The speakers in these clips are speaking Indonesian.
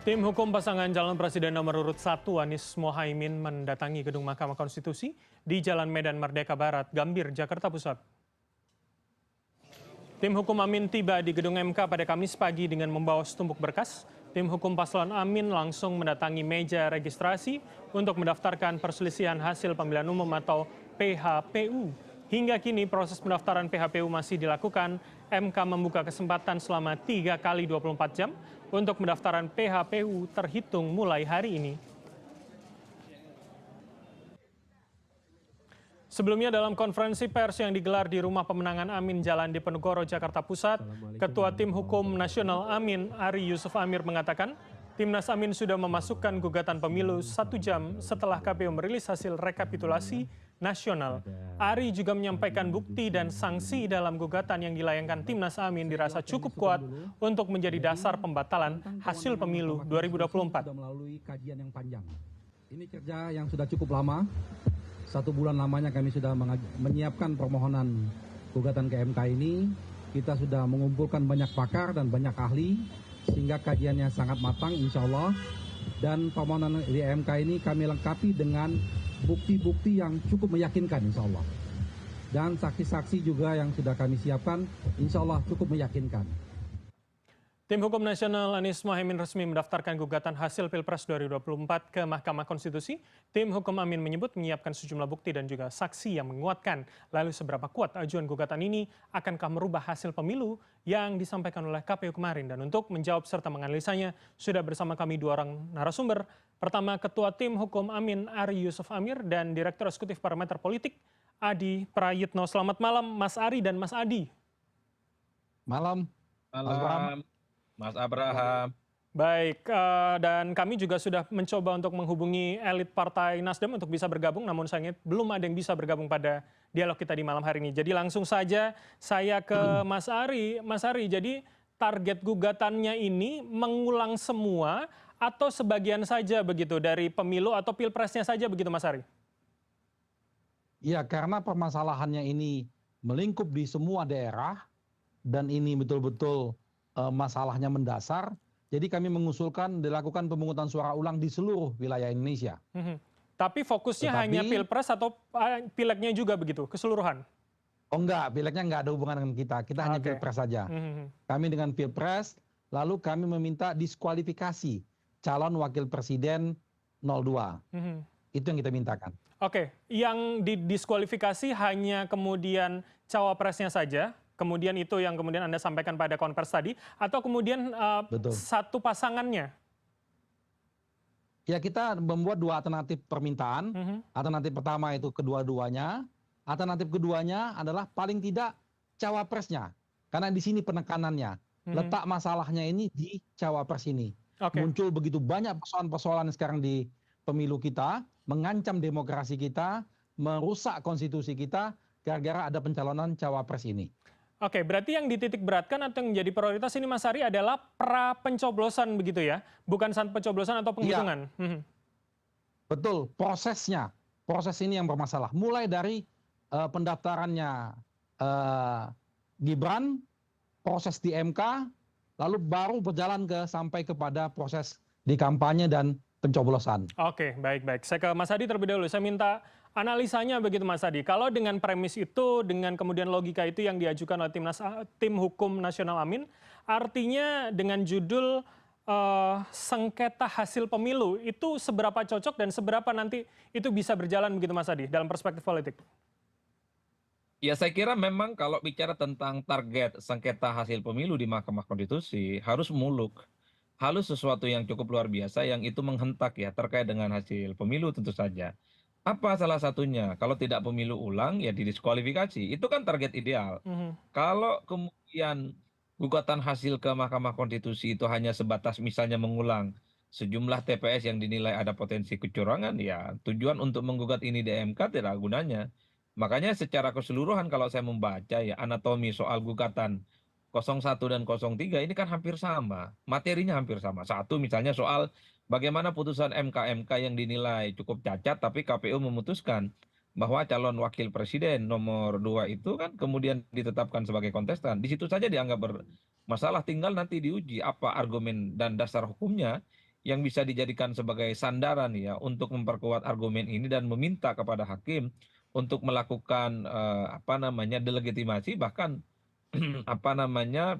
Tim hukum pasangan calon presiden nomor urut 1 Anies Mohaimin mendatangi gedung Mahkamah Konstitusi di Jalan Medan Merdeka Barat, Gambir, Jakarta Pusat. Tim hukum Amin tiba di gedung MK pada Kamis pagi dengan membawa setumpuk berkas. Tim hukum paslon Amin langsung mendatangi meja registrasi untuk mendaftarkan perselisihan hasil pemilihan umum atau PHPU. Hingga kini proses pendaftaran PHPU masih dilakukan. MK membuka kesempatan selama 3 kali 24 jam untuk pendaftaran PHPU terhitung mulai hari ini. Sebelumnya dalam konferensi pers yang digelar di Rumah Pemenangan Amin Jalan Diponegoro, Jakarta Pusat, Ketua Tim Hukum Nasional Amin, Ari Yusuf Amir mengatakan, Timnas Amin sudah memasukkan gugatan pemilu 1 jam setelah KPU merilis hasil rekapitulasi nasional. Ari juga menyampaikan bukti dan sanksi dalam gugatan yang dilayangkan Timnas Amin dirasa cukup kuat untuk menjadi dasar pembatalan hasil pemilu 2024. Melalui kajian yang panjang. Ini kerja yang sudah cukup lama. 1 bulan lamanya kami sudah menyiapkan permohonan gugatan ke MK ini. Kita sudah mengumpulkan banyak pakar dan banyak ahli sehingga kajiannya sangat matang insya Allah. Dan permohonan di MK ini kami lengkapi dengan bukti-bukti yang cukup meyakinkan insya Allah. Dan saksi-saksi juga yang sudah kami siapkan insya Allah cukup meyakinkan. Tim Hukum Nasional Anies Mohaimin resmi mendaftarkan gugatan hasil Pilpres 2024 ke Mahkamah Konstitusi. Tim Hukum Amin menyebut menyiapkan sejumlah bukti dan juga saksi yang menguatkan. Lalu seberapa kuat ajuan gugatan ini, akankah merubah hasil pemilu yang disampaikan oleh KPU kemarin? Dan untuk menjawab serta menganalisanya, sudah bersama kami 2 orang narasumber. Pertama, Ketua Tim Hukum Amin Ari Yusuf Amir dan Direktur Eksekutif Parameter Politik Adi Prayitno. Selamat malam Mas Ari dan Mas Adi. Malam. Malam. Mas Abraham. Baik, dan kami juga sudah mencoba untuk menghubungi elit Partai Nasdem untuk bisa bergabung, namun sayangnya belum ada yang bisa bergabung pada dialog kita di malam hari ini. Jadi langsung saja saya ke Mas Ari. Mas Ari, jadi target gugatannya ini mengulang semua atau sebagian saja begitu dari pemilu atau pilpresnya saja begitu Mas Ari? Ya, karena permasalahannya ini melingkup di semua daerah dan ini betul-betul masalahnya mendasar, jadi kami mengusulkan dilakukan pemungutan suara ulang di seluruh wilayah Indonesia. Tapi fokusnya hanya pilpres atau pileknya juga begitu, keseluruhan? Oh enggak, pileknya enggak ada hubungan dengan kita hanya pilpres saja. Kami dengan pilpres, lalu kami meminta diskualifikasi calon wakil presiden 02. Itu yang kita mintakan. Oke, yang didiskualifikasi hanya kemudian cawapresnya saja? Kemudian itu yang kemudian Anda sampaikan pada konvers tadi, atau kemudian satu pasangannya? Ya, kita membuat 2 alternatif permintaan. Alternatif pertama itu kedua-duanya. Alternatif keduanya adalah paling tidak cawapresnya. Karena di sini penekanannya. Letak masalahnya ini di cawapres ini. Muncul begitu banyak persoalan-persoalan sekarang di pemilu kita, mengancam demokrasi kita, merusak konstitusi kita, gara-gara ada pencalonan cawapres ini. Oke, berarti yang dititik beratkan atau yang menjadi prioritas ini Mas Ari adalah pra pencoblosan begitu ya? Bukan saat pencoblosan atau penghitungan? Ya. Betul, prosesnya. Proses ini yang bermasalah. Mulai dari pendaftarannya Gibran, proses di MK, lalu baru berjalan sampai kepada proses di kampanye dan pencoblosan. Oke, baik. Saya ke Mas Adi terlebih dahulu. Saya minta analisanya begitu Mas Adi. Kalau dengan premis itu, dengan kemudian logika itu yang diajukan oleh Tim Hukum Nasional Amin, artinya dengan judul sengketa hasil pemilu, itu seberapa cocok dan seberapa nanti itu bisa berjalan begitu Mas Adi dalam perspektif politik? Ya, saya kira memang kalau bicara tentang target sengketa hasil pemilu di Mahkamah Konstitusi harus muluk. Harus sesuatu yang cukup luar biasa yang itu menghentak ya terkait dengan hasil pemilu tentu saja. Apa salah satunya? Kalau tidak pemilu ulang ya didiskualifikasi. Itu kan target ideal. Kalau kemudian gugatan hasil ke Mahkamah Konstitusi itu hanya sebatas misalnya mengulang sejumlah TPS yang dinilai ada potensi kecurangan, ya tujuan untuk menggugat ini di MK tidak ada gunanya. Makanya secara keseluruhan kalau saya membaca ya anatomi soal gugatan 01 dan 03 ini kan hampir sama, materinya hampir sama. Satu misalnya soal bagaimana putusan MK yang dinilai cukup cacat tapi KPU memutuskan bahwa calon wakil presiden nomor 2 itu kan kemudian ditetapkan sebagai kontestan. Di situ saja dianggap bermasalah, tinggal nanti diuji apa argumen dan dasar hukumnya yang bisa dijadikan sebagai sandaran ya untuk memperkuat argumen ini dan meminta kepada hakim untuk melakukan apa namanya delegitimasi bahkan apa namanya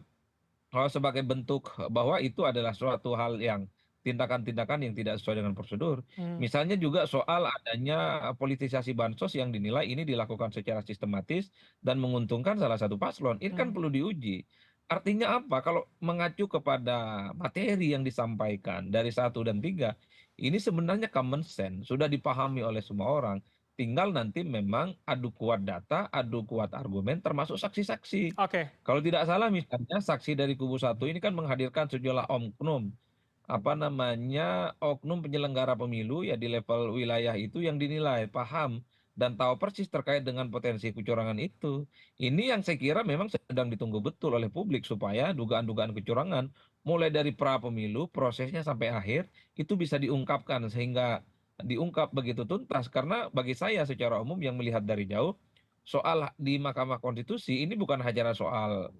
sebagai bentuk bahwa itu adalah suatu hal yang tindakan-tindakan yang tidak sesuai dengan prosedur. Hmm, Misalnya juga soal adanya politisasi bansos yang dinilai ini dilakukan secara sistematis dan menguntungkan salah satu paslon. Ini kan hmm. perlu diuji. Artinya apa? Kalau mengacu kepada materi yang disampaikan dari 1 dan 3, ini sebenarnya common sense, sudah dipahami oleh semua orang. Tinggal nanti memang adu kuat data, adu kuat argumen, termasuk saksi-saksi. Oke, Kalau tidak salah misalnya saksi dari kubu 1 ini kan menghadirkan sejumlah oknum, apa namanya, oknum penyelenggara pemilu ya di level wilayah itu yang dinilai paham dan tahu persis terkait dengan potensi kecurangan itu. Ini yang saya kira memang sedang ditunggu betul oleh publik supaya dugaan-dugaan kecurangan mulai dari pra pemilu prosesnya sampai akhir itu bisa diungkapkan sehingga diungkap begitu tuntas karena bagi saya secara umum yang melihat dari jauh soal di Mahkamah Konstitusi ini bukan hanya soal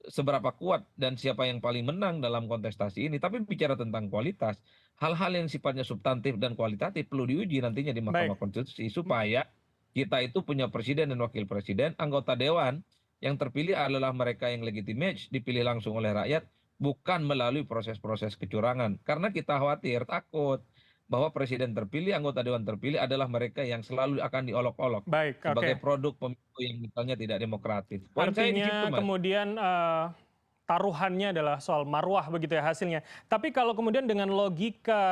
seberapa kuat dan siapa yang paling menang dalam kontestasi ini, tapi bicara tentang kualitas. Hal-hal yang sifatnya substantif dan kualitatif perlu diuji nantinya di Mahkamah baik. Konstitusi supaya kita itu punya presiden dan wakil presiden, anggota dewan yang terpilih adalah mereka yang legitimate, dipilih langsung oleh rakyat, bukan melalui proses-proses kecurangan. Karena kita khawatir, takut bahwa presiden terpilih, anggota dewan terpilih adalah mereka yang selalu akan diolok-olok Baik, sebagai oke. produk pemilu yang misalnya tidak demokratis. Poin saya di situ, Artinya Mas. kemudian taruhannya adalah soal marwah begitu ya hasilnya. Tapi kalau kemudian dengan logika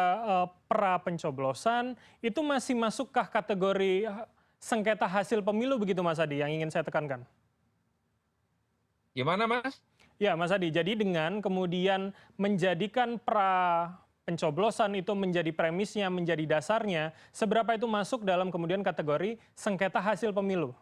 pra pencoblosan itu masih masukkah kategori sengketa hasil pemilu begitu Mas Adi yang ingin saya tekankan? Gimana, Mas? Ya, Mas Adi. Jadi dengan kemudian menjadikan pra pencoblosan itu menjadi premisnya, menjadi dasarnya, seberapa itu masuk dalam kemudian kategori sengketa hasil pemilu?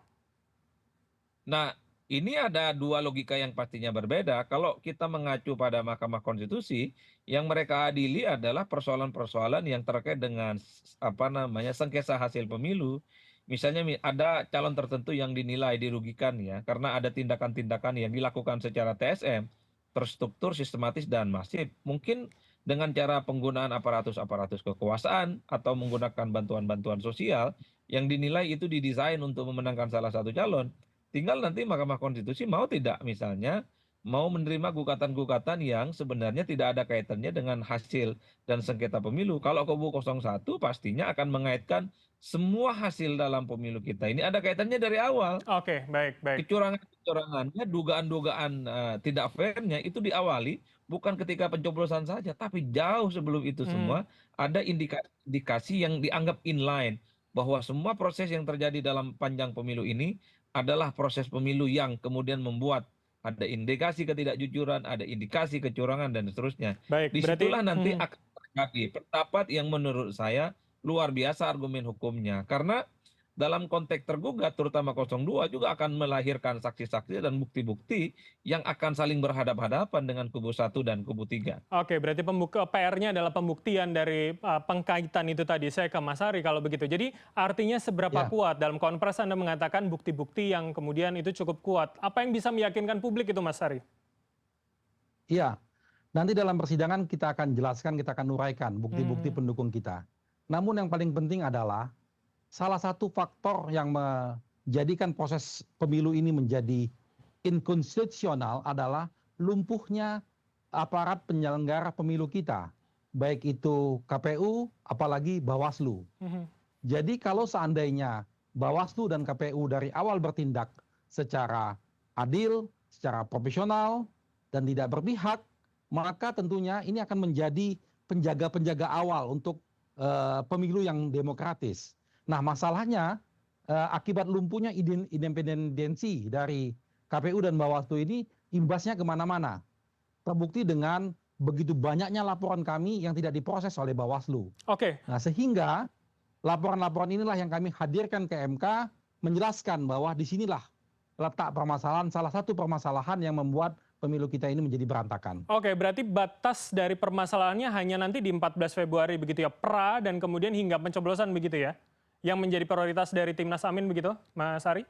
Nah, ini ada dua logika yang pastinya berbeda. Kalau kita mengacu pada Mahkamah Konstitusi, yang mereka adili adalah persoalan-persoalan yang terkait dengan apa namanya sengketa hasil pemilu. Misalnya ada calon tertentu yang dinilai dirugikan ya, karena ada tindakan-tindakan yang dilakukan secara TSM, terstruktur, sistematis dan masif. Mungkin dengan cara penggunaan aparatus-aparatus kekuasaan atau menggunakan bantuan-bantuan sosial yang dinilai itu didesain untuk memenangkan salah satu calon. Tinggal nanti Mahkamah Konstitusi mau tidak misalnya mau menerima gugatan-gugatan yang sebenarnya tidak ada kaitannya dengan hasil dan sengketa pemilu. Kalau kubu 01 pastinya akan mengaitkan semua hasil dalam pemilu kita ini ada kaitannya dari awal. Oke, baik, baik. Kecurangan-kecurangannya, dugaan-dugaan tidak fairnya itu diawali bukan ketika pencoblosan saja, tapi jauh sebelum itu Hmm, semua ada indikasi yang dianggap inline bahwa semua proses yang terjadi dalam panjang pemilu ini adalah proses pemilu yang kemudian membuat ada indikasi ketidakjujuran, ada indikasi kecurangan dan seterusnya. baik. Berarti Disitulah nanti akan terjadi pendapat yang menurut saya luar biasa argumen hukumnya. Karena dalam konteks tergugat terutama 02 juga akan melahirkan saksi-saksi dan bukti-bukti yang akan saling berhadapan-hadapan dengan kubu 1 dan kubu 3. oke, berarti PR-nya adalah pembuktian dari pengkaitan itu tadi. Saya ke Mas Ari kalau begitu. Jadi artinya seberapa Ya, kuat dalam konferensi Anda mengatakan bukti-bukti yang kemudian itu cukup kuat. Apa yang bisa meyakinkan publik itu Mas Ari? iya. Nanti dalam persidangan kita akan jelaskan, kita akan uraikan bukti-bukti Hmm, pendukung kita. Namun yang paling penting adalah salah satu faktor yang menjadikan proses pemilu ini menjadi inkonstitusional adalah lumpuhnya aparat penyelenggara pemilu kita, baik itu KPU, apalagi Bawaslu. hmm. Jadi kalau seandainya Bawaslu dan KPU dari awal bertindak secara adil, secara profesional, dan tidak berpihak, maka tentunya ini akan menjadi penjaga-penjaga awal untuk pemilu yang demokratis. Nah, masalahnya akibat lumpuhnya independensi dari KPU dan Bawaslu ini imbasnya kemana-mana. Terbukti dengan begitu banyaknya laporan kami yang tidak diproses oleh Bawaslu. Oke, Nah, sehingga laporan-laporan inilah yang kami hadirkan ke MK menjelaskan bahwa disinilah letak permasalahan, salah satu permasalahan yang membuat pemilu kita ini menjadi berantakan. oke. Berarti batas dari permasalahannya hanya nanti di 14 Februari begitu ya, pra dan kemudian hingga pencoblosan begitu ya, yang menjadi prioritas dari Timnas Amin begitu, Mas Ari?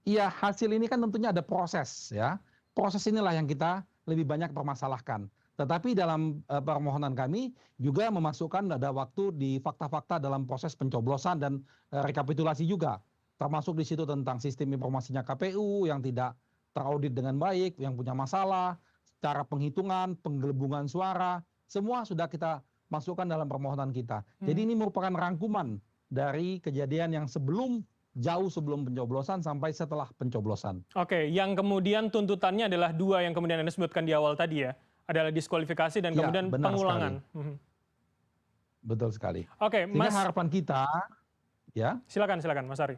Iya, hasil ini kan tentunya ada proses ya. Proses inilah yang kita lebih banyak permasalahkan. Tetapi dalam permohonan kami juga memasukkan ada waktu di fakta-fakta dalam proses pencoblosan dan rekapitulasi juga. Termasuk di situ tentang sistem informasinya KPU yang tidak teraudit dengan baik, yang punya masalah, cara penghitungan, penggelembungan suara, semua sudah kita masukkan dalam permohonan kita. Jadi ini merupakan rangkuman dari kejadian yang jauh sebelum pencoblosan sampai setelah pencoblosan. Oke, yang kemudian tuntutannya adalah dua yang kemudian Anda sebutkan di awal tadi ya, adalah diskualifikasi dan Ya, kemudian benar pengulangan. sekali. Betul sekali. Oke, Sehingga Mas, harapan kita, ya, silakan Mas Ari.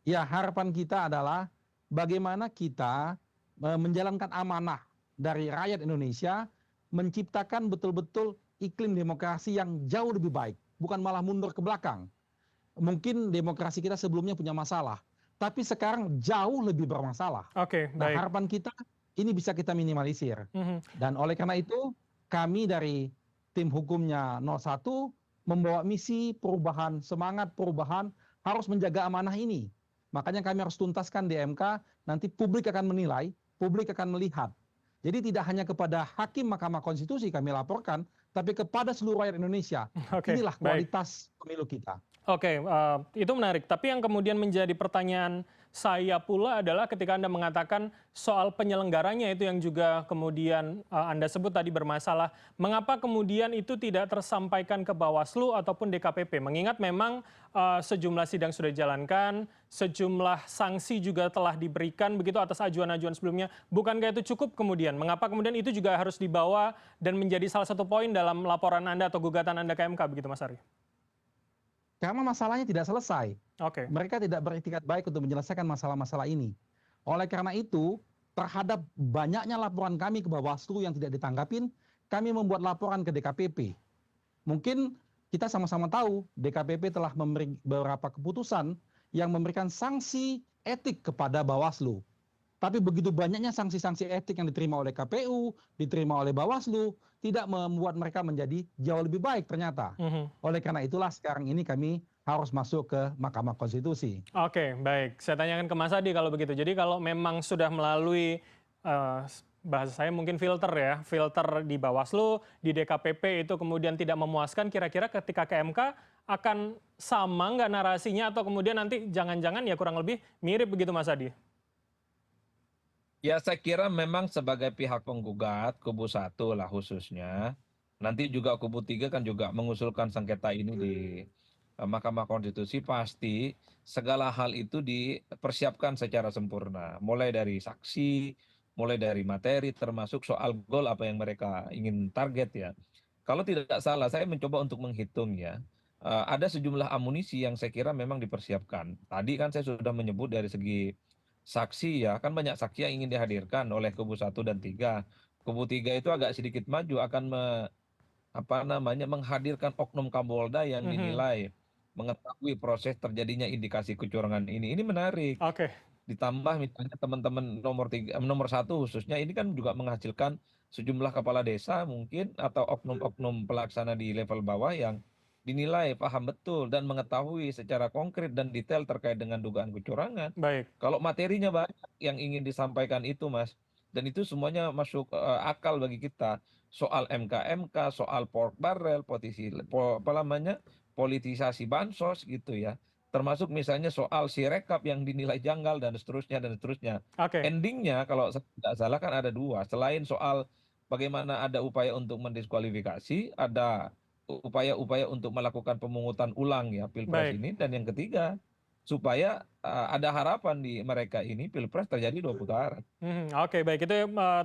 ya harapan kita adalah bagaimana kita menjalankan amanah dari rakyat Indonesia, menciptakan betul-betul iklim demokrasi yang jauh lebih baik, bukan malah mundur ke belakang. Mungkin demokrasi kita sebelumnya punya masalah, tapi sekarang jauh lebih bermasalah. Oke, Nah, baik. harapan kita ini bisa kita minimalisir. Dan oleh karena itu, kami dari tim hukumnya 01 membawa misi perubahan, semangat perubahan, harus menjaga amanah ini. Makanya kami harus tuntaskan di MK, nanti publik akan menilai, publik akan melihat. Jadi tidak hanya kepada hakim Mahkamah Konstitusi kami laporkan, tapi kepada seluruh rakyat Indonesia. Oke, Inilah baik. kualitas pemilu kita. Oke, itu menarik. Tapi yang kemudian menjadi pertanyaan saya pula adalah ketika Anda mengatakan soal penyelenggaranya itu yang juga kemudian Anda sebut tadi bermasalah. Mengapa kemudian itu tidak tersampaikan ke Bawaslu ataupun DKPP? Mengingat memang sejumlah sidang sudah dijalankan, sejumlah sanksi juga telah diberikan begitu atas ajuan-ajuan sebelumnya. Bukankah itu cukup kemudian? Mengapa kemudian itu juga harus dibawa dan menjadi salah satu poin dalam laporan Anda atau gugatan Anda ke MK begitu Mas Ari? Karena masalahnya tidak selesai. Oke. Mereka tidak beretikat baik untuk menyelesaikan masalah-masalah ini. Oleh karena itu, terhadap banyaknya laporan kami ke Bawaslu yang tidak ditanggapin, kami membuat laporan ke DKPP. Mungkin kita sama-sama tahu DKPP telah memberi beberapa keputusan yang memberikan sanksi etik kepada Bawaslu. Tapi begitu banyaknya sanksi-sanksi etik yang diterima oleh KPU, diterima oleh Bawaslu, tidak membuat mereka menjadi jauh lebih baik ternyata. Oleh karena itulah sekarang ini kami harus masuk ke Mahkamah Konstitusi. Oke, baik. Saya tanyakan ke Mas Adi kalau begitu. Jadi kalau memang sudah melalui bahasa saya mungkin filter ya, filter di Bawaslu, di DKPP itu kemudian tidak memuaskan, kira-kira ketika ke MK akan sama nggak narasinya atau kemudian nanti jangan-jangan ya kurang lebih mirip begitu Mas Adi? Ya, saya kira memang sebagai pihak penggugat, kubu 1 lah khususnya, nanti juga kubu 3 kan juga mengusulkan sengketa ini di Mahkamah Konstitusi, pasti segala hal itu dipersiapkan secara sempurna. Mulai dari saksi, mulai dari materi, termasuk soal goal apa yang mereka ingin target ya. Kalau tidak salah, saya mencoba untuk menghitung ya, ada sejumlah amunisi yang saya kira memang dipersiapkan. Tadi kan saya sudah menyebut dari segi saksi ya, kan banyak saksi yang ingin dihadirkan oleh kubu 1 dan 3. Kubu 3 itu agak sedikit maju akan menghadirkan oknum Kapolda yang dinilai mengetahui proses terjadinya indikasi kecurangan ini. Ini menarik. Oke, Ditambah misalnya teman-teman nomor 1 khususnya ini kan juga menghasilkan sejumlah kepala desa mungkin atau oknum-oknum pelaksana di level bawah yang dinilai paham betul dan mengetahui secara konkret dan detail terkait dengan dugaan kecurangan. baik. Kalau materinya banyak yang ingin disampaikan itu, Mas, dan itu semuanya masuk akal bagi kita. Soal MK-MK, soal pork barrel, politisasi bansos gitu ya. Termasuk misalnya soal sirekap yang dinilai janggal dan seterusnya dan seterusnya. Oke, Endingnya kalau saya tidak salah kan ada dua. Selain soal bagaimana ada upaya untuk mendiskualifikasi, ada upaya-upaya untuk melakukan pemungutan ulang ya Pilpres baik. ini. Dan yang ketiga, supaya ada harapan di mereka ini Pilpres terjadi 2 putaran. Oke, baik. Itu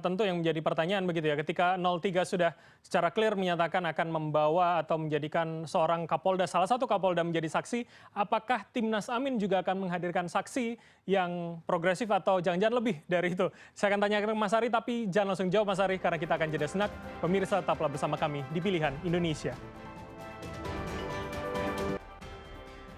tentu yang menjadi pertanyaan begitu ya. Ketika 03 sudah secara clear menyatakan akan membawa atau menjadikan seorang Kapolda, salah satu Kapolda menjadi saksi, apakah Timnas Amin juga akan menghadirkan saksi yang progresif atau jangan-jangan lebih dari itu? Saya akan tanyakan ke Mas Ari, tapi jangan langsung jawab Mas Ari, karena kita akan jeda senak. Pemirsa, tetaplah bersama kami di Pilihan Indonesia.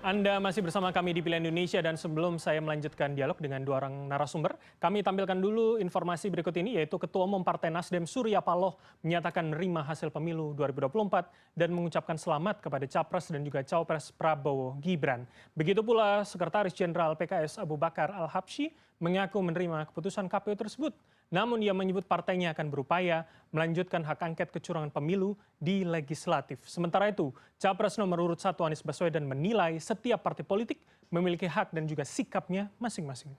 Anda masih bersama kami di Pilihan Indonesia, dan sebelum saya melanjutkan dialog dengan dua orang narasumber, kami tampilkan dulu informasi berikut ini, yaitu Ketua Umum Partai Nasdem Surya Paloh menyatakan menerima hasil pemilu 2024 dan mengucapkan selamat kepada Capres dan juga Cawapres Prabowo Gibran. Begitu pula Sekretaris Jenderal PKS Abu Bakar Al-Habsyi mengaku menerima keputusan KPU tersebut Namun ia menyebut partainya akan berupaya melanjutkan hak angket kecurangan pemilu di legislatif. Sementara itu, Capres nomor urut 1 Anies Baswedan menilai setiap partai politik memiliki hak dan juga sikapnya masing-masing.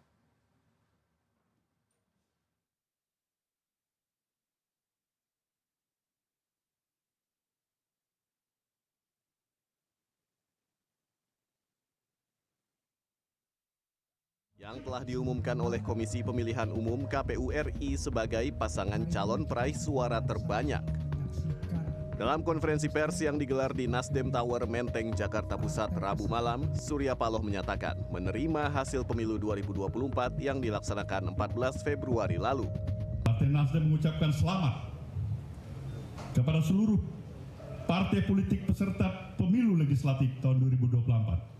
Yang telah diumumkan oleh Komisi Pemilihan Umum KPU RI sebagai pasangan calon peraih suara terbanyak. Dalam konferensi pers yang digelar di Nasdem Tower Menteng, Jakarta Pusat, Rabu malam, Surya Paloh menyatakan menerima hasil pemilu 2024 yang dilaksanakan 14 Februari lalu. Partai Nasdem mengucapkan selamat kepada seluruh partai politik peserta pemilu legislatif tahun 2024.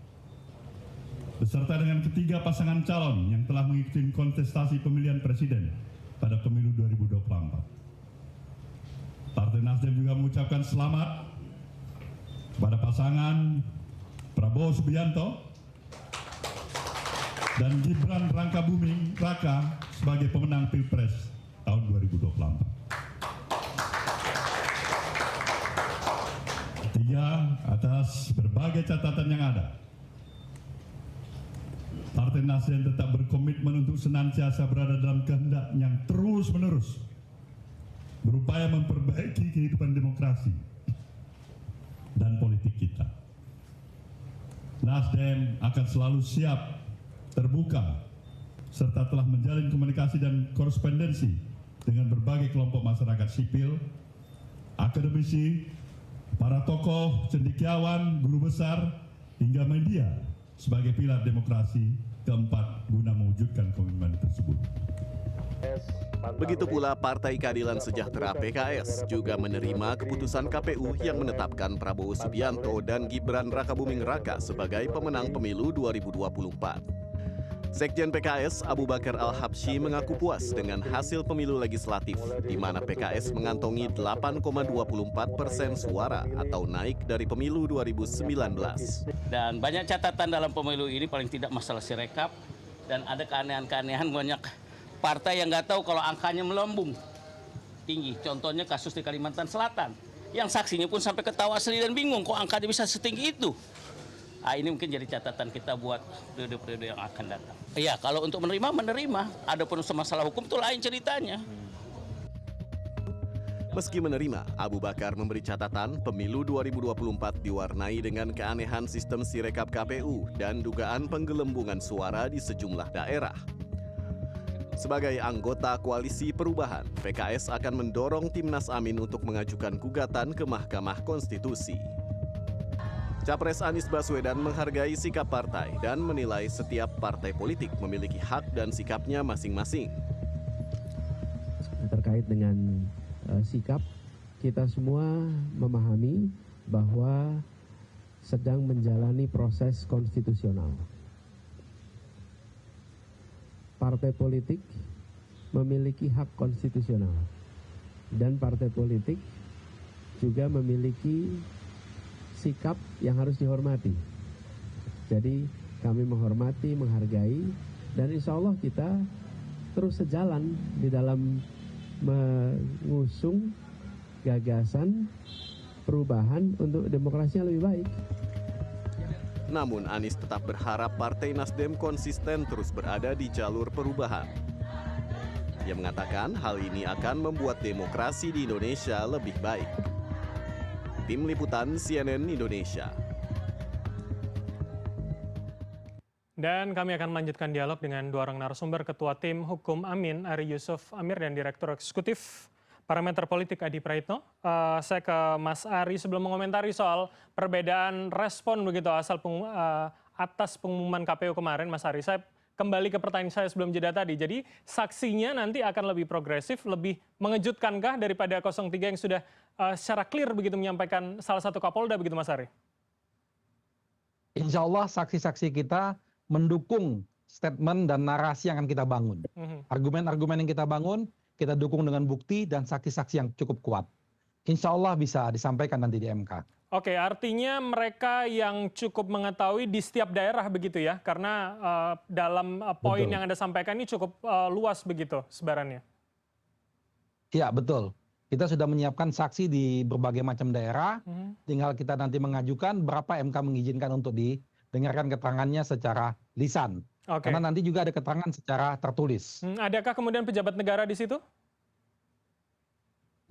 Beserta dengan ketiga pasangan calon yang telah mengikuti kontestasi pemilihan presiden pada pemilu 2024. Partai Nasdem juga mengucapkan selamat kepada pasangan Prabowo Subianto dan Gibran Rakabuming Raka sebagai pemenang Pilpres tahun 2024. Ketiga, atas berbagai catatan yang ada, Partai Nasdem tetap berkomitmen untuk senantiasa berada dalam kehendak yang terus-menerus berupaya memperbaiki kehidupan demokrasi dan politik kita. Nasdem akan selalu siap, terbuka, serta telah menjalin komunikasi dan korespondensi dengan berbagai kelompok masyarakat sipil, akademisi, para tokoh, cendekiawan, guru besar, hingga media sebagai pilar demokrasi keempat guna mewujudkan komitmen tersebut. Begitu pula Partai Keadilan Sejahtera PKS juga menerima keputusan KPU yang menetapkan Prabowo Subianto dan Gibran Rakabuming Raka sebagai pemenang pemilu 2024. Sekjen PKS Abu Bakar Al-Habsyi mengaku puas dengan hasil pemilu legislatif, di mana PKS mengantongi 8,24% suara atau naik dari pemilu 2019. Dan banyak catatan dalam pemilu ini, paling tidak masalah sirekap, dan ada keanehan-keanehan banyak partai yang nggak tahu kalau angkanya melambung tinggi. Contohnya kasus di Kalimantan Selatan, yang saksinya pun sampai ketawa sendiri dan bingung kok angkanya bisa setinggi itu. Nah, ini mungkin jadi catatan kita buat periode-periode yang akan datang. Iya, kalau untuk menerima. Adapun masalah hukum itu lain ceritanya. Meski menerima, Abu Bakar memberi catatan pemilu 2024 diwarnai dengan keanehan sistem sirekap KPU dan dugaan penggelembungan suara di sejumlah daerah. Sebagai anggota koalisi perubahan, PKS akan mendorong Timnas Amin untuk mengajukan gugatan ke Mahkamah Konstitusi. Capres Anies Baswedan menghargai sikap partai dan menilai setiap partai politik memiliki hak dan sikapnya masing-masing. Terkait dengan sikap, kita semua memahami bahwa sedang menjalani proses konstitusional. Partai politik memiliki hak konstitusional dan partai politik juga memiliki sikap yang harus dihormati. Jadi kami menghormati, menghargai, dan insya Allah kita terus sejalan di dalam mengusung gagasan perubahan untuk demokrasi yang lebih baik. Namun Anies tetap berharap Partai Nasdem konsisten terus berada di jalur perubahan. Ia mengatakan hal ini akan membuat demokrasi di Indonesia lebih baik. Tim Liputan CNN Indonesia. Dan kami akan melanjutkan dialog dengan dua orang narasumber, Ketua Tim Hukum Amin, Ari Yusuf Amir, dan Direktur Eksekutif Parameter Politik, Adi Praitno. Saya ke Mas Ari sebelum mengomentari soal perbedaan respon begitu atas pengumuman KPU kemarin, Mas Ari. Saya kembali ke pertanyaan saya sebelum jeda tadi. Jadi saksinya nanti akan lebih progresif, lebih mengejutkankah daripada 03 yang sudah secara clear begitu menyampaikan salah satu Kapolda begitu, Mas Ari? Insya Allah saksi-saksi kita mendukung statement dan narasi yang akan kita bangun. Argumen-argumen yang kita bangun, kita dukung dengan bukti dan saksi-saksi yang cukup kuat. Insya Allah bisa disampaikan nanti di MK. Oke, artinya mereka yang cukup mengetahui di setiap daerah begitu ya? Karena dalam poin yang Anda sampaikan ini cukup luas begitu sebarannya. Iya, betul. Kita sudah menyiapkan saksi di berbagai macam daerah, tinggal kita nanti mengajukan berapa MK mengizinkan untuk didengarkan keterangannya secara lisan. Oke. Karena nanti juga ada keterangan secara tertulis. Adakah kemudian pejabat negara di situ?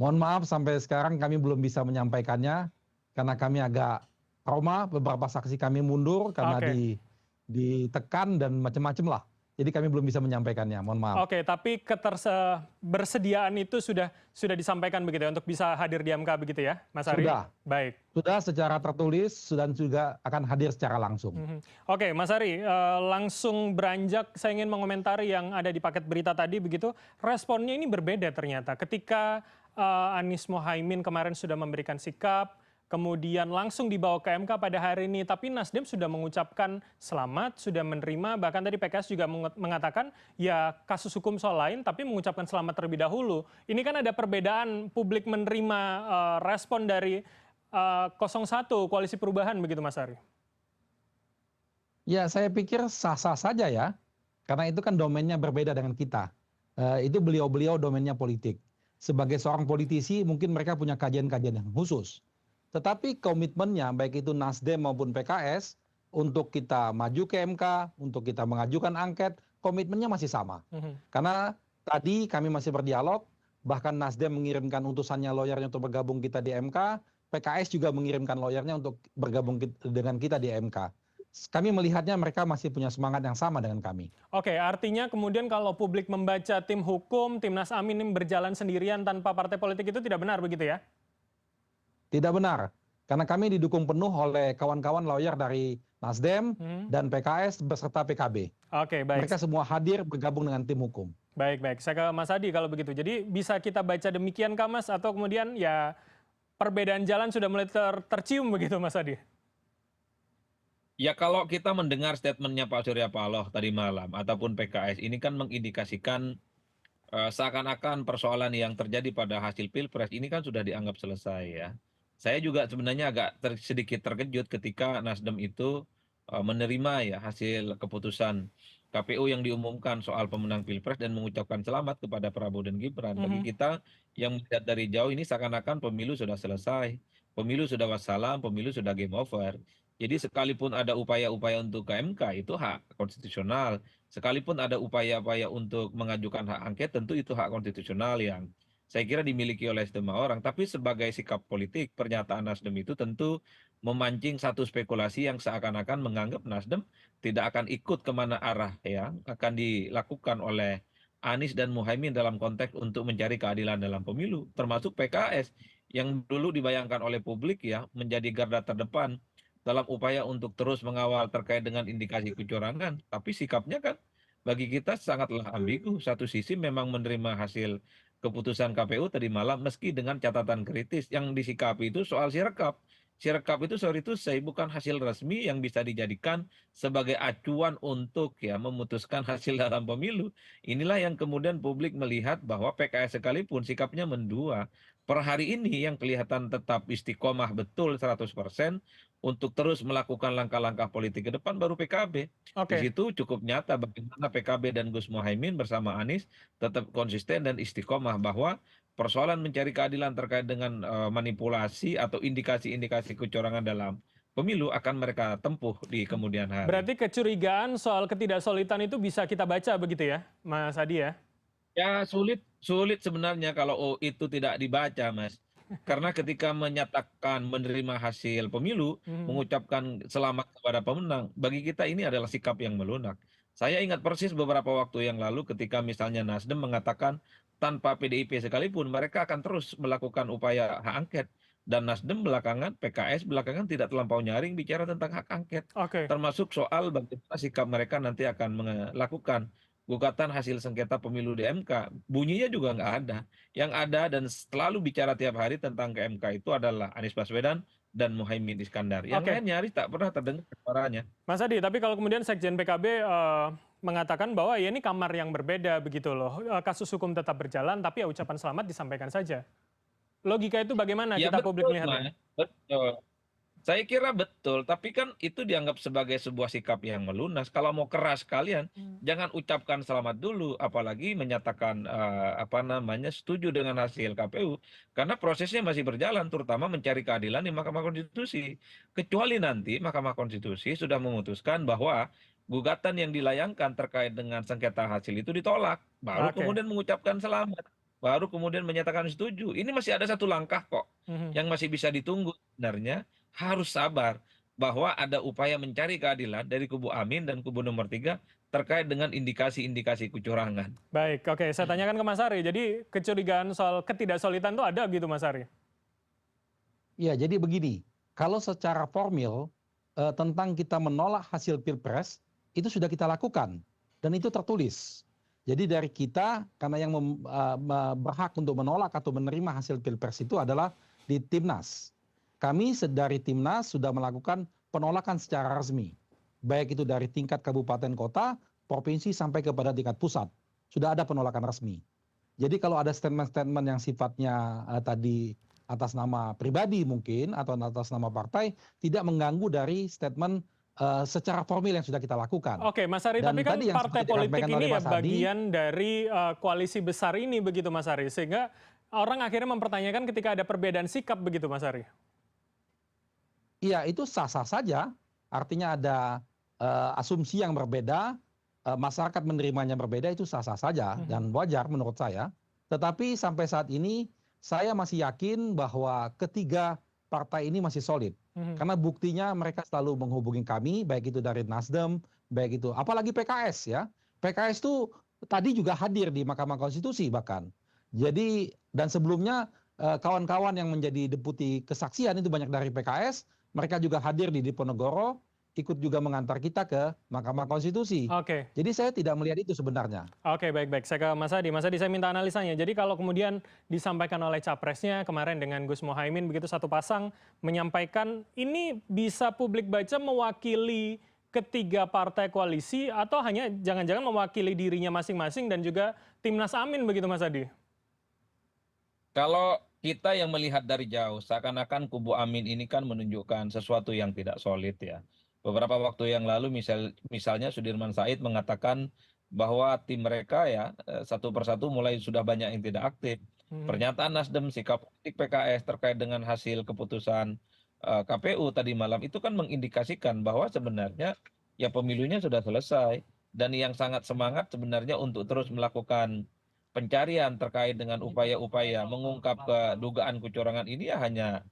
Mohon maaf sampai sekarang kami belum bisa menyampaikannya karena kami agak trauma, beberapa saksi kami mundur karena Oke. ditekan dan macam-macam lah. Jadi kami belum bisa menyampaikannya, mohon maaf. Oke, tapi ketersediaan itu sudah disampaikan begitu ya untuk bisa hadir di MK begitu ya, Mas Ari? Sudah. Baik. Sudah secara tertulis dan juga akan hadir secara langsung. Oke, Mas Ari, langsung beranjak saya ingin mengomentari yang ada di paket berita tadi begitu. Responnya ini berbeda ternyata. Ketika Anies Mohaimin kemarin sudah memberikan sikap, kemudian langsung dibawa ke MK pada hari ini, tapi Nasdem sudah mengucapkan selamat, sudah menerima, bahkan tadi PKS juga mengatakan ya kasus hukum soal lain, tapi mengucapkan selamat terlebih dahulu. Ini kan ada perbedaan publik menerima respon dari 01 Koalisi Perubahan begitu Mas Ari? Ya, saya pikir sah-sah saja ya, karena itu kan domainnya berbeda dengan kita. Itu beliau-beliau domainnya politik. Sebagai seorang politisi mungkin mereka punya kajian-kajian yang khusus. Tetapi komitmennya baik itu Nasdem maupun PKS untuk kita maju ke MK, untuk kita mengajukan angket, komitmennya masih sama. Karena tadi kami masih berdialog, bahkan Nasdem mengirimkan utusannya lawyernya untuk bergabung kita di MK, PKS juga mengirimkan lawyernya untuk bergabung dengan kita di MK. Kami melihatnya mereka masih punya semangat yang sama dengan kami. Oke, artinya kemudian kalau publik membaca tim hukum, Timnas Amin ini berjalan sendirian tanpa partai politik itu tidak benar begitu ya? Tidak benar, karena kami didukung penuh oleh kawan-kawan lawyer dari Nasdem dan PKS beserta PKB. Oke, baik. Mereka semua hadir bergabung dengan tim hukum. Baik. Saya ke Mas Adi kalau begitu. Jadi bisa kita baca demikian kah Mas? Atau kemudian ya perbedaan jalan sudah mulai tercium begitu Mas Adi? Ya kalau kita mendengar statementnya Pak Surya Paloh tadi malam ataupun PKS ini kan mengindikasikan seakan-akan persoalan yang terjadi pada hasil Pilpres ini kan sudah dianggap selesai ya. Saya juga sebenarnya agak sedikit terkejut ketika Nasdem itu menerima ya hasil keputusan KPU yang diumumkan soal pemenang Pilpres dan mengucapkan selamat kepada Prabowo dan Gibran. Bagi kita yang melihat dari jauh ini seakan-akan pemilu sudah selesai, pemilu sudah wassalam, pemilu sudah game over. Jadi sekalipun ada upaya-upaya untuk ke MK itu hak konstitusional, sekalipun ada upaya-upaya untuk mengajukan hak angket tentu itu hak konstitusional yang saya kira dimiliki oleh semua orang, tapi sebagai sikap politik, pernyataan Nasdem itu tentu memancing satu spekulasi yang seakan-akan menganggap Nasdem tidak akan ikut kemana arah yang akan dilakukan oleh Anies dan Muhaimin dalam konteks untuk mencari keadilan dalam pemilu, termasuk PKS yang dulu dibayangkan oleh publik ya menjadi garda terdepan dalam upaya untuk terus mengawal terkait dengan indikasi kecurangan, tapi sikapnya kan bagi kita sangatlah ambigu. Satu sisi memang menerima hasil keputusan KPU tadi malam meski dengan catatan kritis yang disikapi itu soal sirekap. Sirekap itu sorry itu saya bukan hasil resmi yang bisa dijadikan sebagai acuan untuk ya memutuskan hasil dalam pemilu. Inilah yang kemudian publik melihat bahwa PKS sekalipun sikapnya mendua. Per hari ini yang kelihatan tetap istiqomah betul 100% untuk terus melakukan langkah-langkah politik ke depan baru PKB. Di situ cukup nyata bagaimana PKB dan Gus Muhaimin bersama Anies tetap konsisten dan istiqomah bahwa persoalan mencari keadilan terkait dengan manipulasi atau indikasi-indikasi kecurangan dalam pemilu akan mereka tempuh di kemudian hari. Berarti kecurigaan soal ketidaksolidan itu bisa kita baca begitu ya, Mas Adi ya? Ya sulit sebenarnya kalau itu tidak dibaca, Mas. Karena ketika menyatakan menerima hasil pemilu, mengucapkan selamat kepada pemenang, bagi kita ini adalah sikap yang melunak. Saya ingat persis beberapa waktu yang lalu ketika misalnya Nasdem mengatakan tanpa PDIP sekalipun mereka akan terus melakukan upaya hak angket. Dan Nasdem belakangan, PKS belakangan tidak terlampau nyaring bicara tentang hak angket. Termasuk soal bagaimana sikap mereka nanti akan melakukan gugatan hasil sengketa pemilu di MK, bunyinya juga nggak ada. Yang ada dan selalu bicara tiap hari tentang ke MK itu adalah Anies Baswedan dan Muhaimin Iskandar. Yang lain nyaris tak pernah terdengar suaranya. Mas Adi, tapi kalau kemudian Sekjen PKB mengatakan bahwa ya ini kamar yang berbeda begitu loh. Kasus hukum tetap berjalan, tapi ya ucapan selamat disampaikan saja. Logika itu bagaimana Ya, kita publik melihatnya? Betul. Saya kira betul, tapi kan itu dianggap sebagai sebuah sikap yang melunas. Kalau mau keras kalian, jangan ucapkan selamat dulu, apalagi menyatakan apa namanya setuju dengan hasil KPU, karena prosesnya masih berjalan, terutama mencari keadilan di Mahkamah Konstitusi. Kecuali nanti Mahkamah Konstitusi sudah memutuskan bahwa gugatan yang dilayangkan terkait dengan sengketa hasil itu ditolak, baru Oke. kemudian mengucapkan selamat, baru kemudian menyatakan setuju. Ini masih ada satu langkah kok Mhm. yang masih bisa ditunggu sebenarnya. Harus sabar bahwa ada upaya mencari keadilan dari kubu Amin dan kubu nomor 3 terkait dengan indikasi-indikasi kecurangan. Baik, oke. Saya tanyakan ke Mas Ari. Jadi kecurigaan soal ketidaksolidan itu ada gitu, Mas Ari? Ya, jadi begini, kalau secara formil tentang kita menolak hasil Pilpres itu sudah kita lakukan dan itu tertulis. Jadi dari kita karena yang berhak untuk menolak atau menerima hasil Pilpres itu adalah di Timnas. Kami dari Timnas sudah melakukan penolakan secara resmi. Baik itu dari tingkat kabupaten kota, provinsi sampai kepada tingkat pusat. Sudah ada penolakan resmi. Jadi kalau ada statement-statement yang sifatnya tadi atas nama pribadi mungkin atau atas nama partai tidak mengganggu dari statement secara formil yang sudah kita lakukan. Oke, Mas Ari, Dan tapi kan tadi yang partai seperti politik disampaikan oleh ini ya Mas Adi, bagian dari koalisi besar ini begitu, Mas Ari. Sehingga orang akhirnya mempertanyakan ketika ada perbedaan sikap begitu, Mas Ari. iya itu sah-sah saja. Artinya ada asumsi yang berbeda, masyarakat menerimanya berbeda itu sah-sah saja dan wajar menurut saya. Tetapi sampai saat ini saya masih yakin bahwa ketiga partai ini masih solid. Karena buktinya mereka selalu menghubungi kami, baik itu dari Nasdem, baik itu apalagi PKS ya. PKS itu tadi juga hadir di Mahkamah Konstitusi bahkan. Jadi dan sebelumnya kawan-kawan yang menjadi deputi kesaksian itu banyak dari PKS, mereka juga hadir di Diponegoro, ikut juga mengantar kita ke Mahkamah Konstitusi. Oke. Jadi saya tidak melihat itu sebenarnya. Oke, baik-baik. Saya ke Mas Adi. Mas Adi, saya minta analisanya. Jadi kalau kemudian disampaikan oleh capresnya kemarin dengan Gus Muhaimin begitu satu pasang menyampaikan ini bisa publik baca mewakili ketiga partai koalisi atau hanya jangan-jangan mewakili dirinya masing-masing dan juga Timnas Amin begitu, Mas Adi? Kalau kita yang melihat dari jauh, seakan-akan kubu Amin ini kan menunjukkan sesuatu yang tidak solid ya. Beberapa waktu yang lalu misalnya Sudirman Said mengatakan bahwa tim mereka ya satu persatu mulai sudah banyak yang tidak aktif. Pernyataan Nasdem, sikap politik PKS terkait dengan hasil keputusan KPU tadi malam itu kan mengindikasikan bahwa sebenarnya ya pemilunya sudah selesai dan yang sangat semangat sebenarnya untuk terus melakukan pencarian terkait dengan upaya-upaya mengungkap dugaan kecurangan ini ya hanya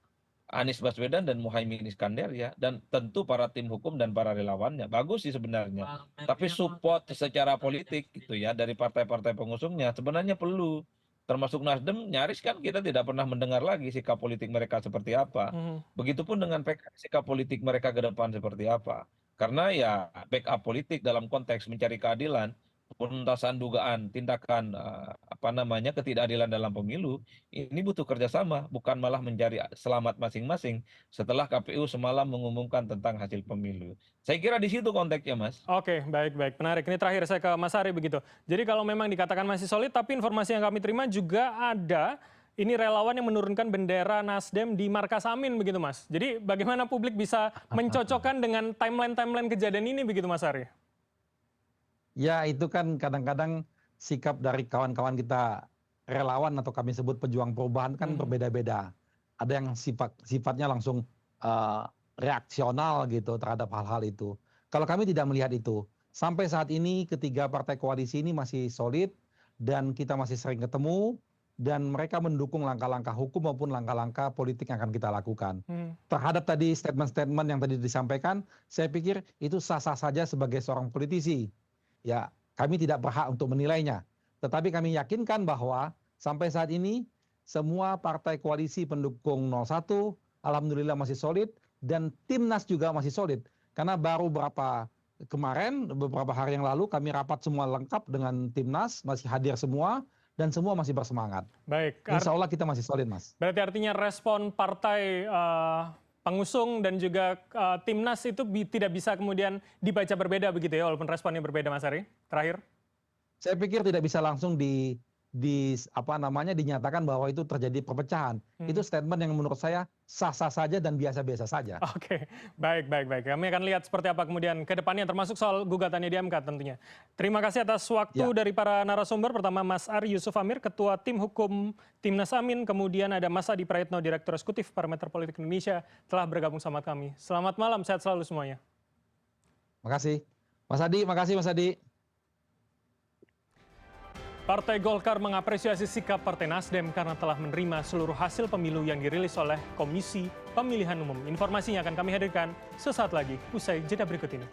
Anies Baswedan dan Muhaimin Iskandar ya, dan tentu para tim hukum dan para relawannya. Bagus sih sebenarnya. Tapi support secara politik gitu ya dari partai-partai pengusungnya sebenarnya perlu. Termasuk Nasdem nyaris kan kita tidak pernah mendengar lagi sikap politik mereka seperti apa. Begitupun dengan PKS sikap politik mereka ke depan seperti apa. Karena ya backup politik dalam konteks mencari keadilan, penuntasan dugaan tindakan apa namanya ketidakadilan dalam pemilu ini butuh kerjasama, bukan malah mencari selamat masing-masing setelah KPU semalam mengumumkan tentang hasil pemilu. Saya kira di situ konteksnya, Mas. Oke, baik-baik. Menarik. Ini terakhir saya ke Mas Ari begitu. Jadi kalau memang dikatakan masih solid, tapi informasi yang kami terima juga ada ini relawan yang menurunkan bendera Nasdem di markas Amin begitu, Mas. Jadi bagaimana publik bisa mencocokkan dengan timeline-timeline kejadian ini begitu, Mas Ari? Ya itu kan kadang-kadang sikap dari kawan-kawan kita relawan atau kami sebut pejuang perubahan kan berbeda-beda. Ada yang sifatnya langsung reaksional gitu terhadap hal-hal itu. Kalau kami tidak melihat itu. Sampai saat ini ketiga partai koalisi ini masih solid dan kita masih sering ketemu dan mereka mendukung langkah-langkah hukum maupun langkah-langkah politik yang akan kita lakukan. Terhadap tadi statement-statement yang tadi disampaikan, saya pikir itu sah-sah saja sebagai seorang politisi. Ya, kami tidak berhak untuk menilainya. Tetapi kami yakinkan bahwa sampai saat ini semua partai koalisi pendukung 01 alhamdulillah masih solid dan Timnas juga masih solid. Karena baru beberapa hari yang lalu kami rapat semua lengkap dengan Timnas, masih hadir semua dan semua masih bersemangat. Baik. Insya Allah kita masih solid, Mas. Berarti artinya respon partai pengusung dan juga Timnas itu tidak bisa kemudian dibaca berbeda begitu ya, walaupun responnya berbeda, Mas Ari. Terakhir. Saya pikir tidak bisa langsung dinyatakan bahwa itu terjadi perpecahan. Itu statement yang menurut saya sah-sah saja dan biasa-biasa saja. Oke, baik. Kami akan lihat seperti apa kemudian ke depannya, termasuk soal gugatannya di MK tentunya. Terima kasih atas waktu dari para narasumber. Pertama Mas Ari Yusuf Amir, Ketua Tim Hukum Timnas Amin. Kemudian ada Mas Adi Praetno, Direktur Eksekutif Parameter Politik Indonesia, telah bergabung sama kami. Selamat malam, sehat selalu semuanya. Makasih. Mas Adi, makasih Mas Adi. Partai Golkar mengapresiasi sikap Partai Nasdem karena telah menerima seluruh hasil pemilu yang dirilis oleh Komisi Pemilihan Umum. Informasinya akan kami hadirkan sesaat lagi, usai jeda berikut ini.